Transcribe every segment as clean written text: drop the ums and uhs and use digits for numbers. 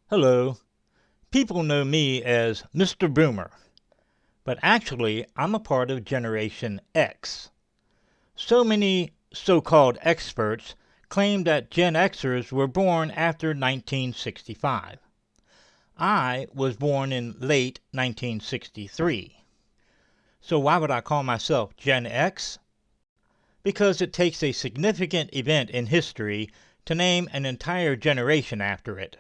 Hello. People know me as Mr. Boomer, but actually I'm a part of Generation X. So many so-called experts claim that Gen Xers were born after 1965. I was born in late 1963. So why would I call myself Gen X? Because it takes a significant event in history to name an entire generation after it.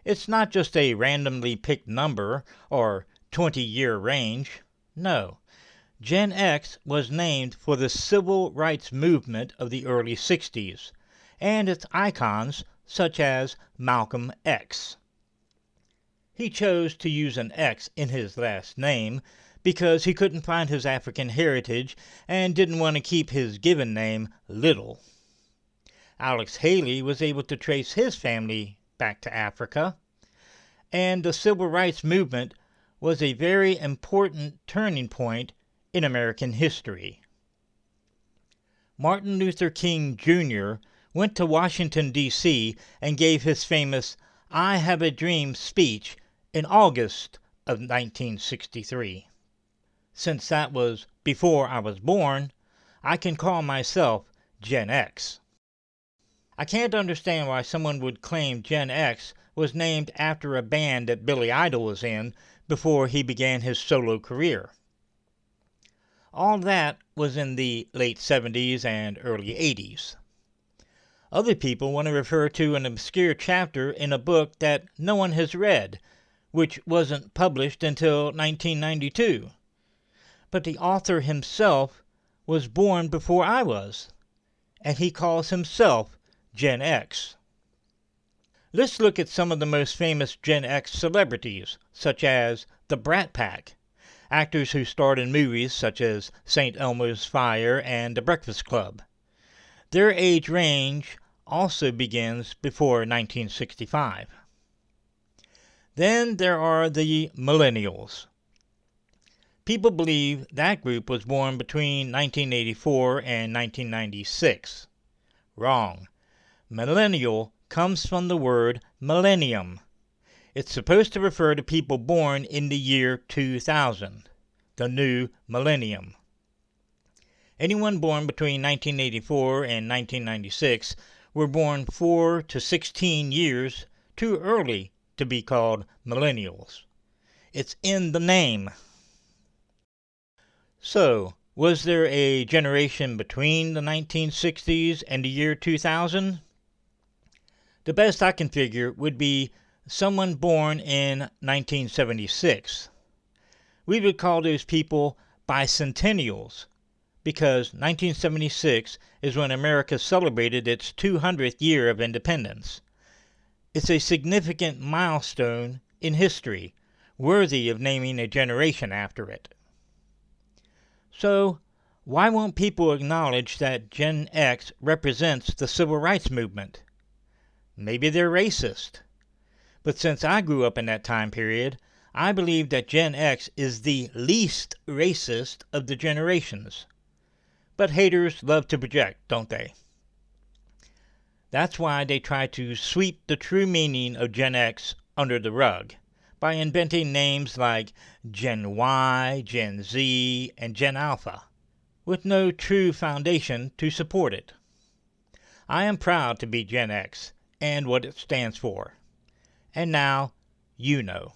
It's not just a randomly picked number or 20-year range. No, Gen X was named for the civil rights movement of the early 60s and its icons such as Malcolm X. He chose to use an X in his last name because he couldn't find his African heritage and didn't want to keep his given name Little. Alex Haley was able to trace his family back to Africa, and the civil rights movement was a very important turning point in American history. Martin Luther King Jr. went to Washington, D.C. and gave his famous "I Have a Dream" speech in August of 1963. Since that was before I was born, I can call myself Gen X. I can't understand why someone would claim Gen X was named after a band that Billy Idol was in before he began his solo career. All that was in the late 70s and early 80s. Other people want to refer to an obscure chapter in a book that no one has read, which wasn't published until 1992. But the author himself was born before I was, and he calls himself Gen X. Let's look at some of the most famous Gen X celebrities, such as the Brat Pack, actors who starred in movies such as St. Elmo's Fire and The Breakfast Club. Their age range also begins before 1965. Then there are the Millennials. People believe that group was born between 1984 and 1996. Wrong. Millennial comes from the word millennium. It's supposed to refer to people born in the year 2000, the new millennium. Anyone born between 1984 and 1996 were born 4 to 16 years too early to be called millennials. It's in the name. So, was there a generation between the 1960s and the year 2000? The best I can figure would be someone born in 1976. We would call those people bicentennials because 1976 is when America celebrated its 200th year of independence. It's a significant milestone in history, worthy of naming a generation after it. So, why won't people acknowledge that Gen X represents the civil rights movement? Maybe they're racist. But since I grew up in that time period, I believe that Gen X is the least racist of the generations. But haters love to project, don't they? That's why they try to sweep the true meaning of Gen X under the rug by inventing names like Gen Y, Gen Z, and Gen Alpha, with no true foundation to support it. I am proud to be Gen X and what it stands for. And now, you know.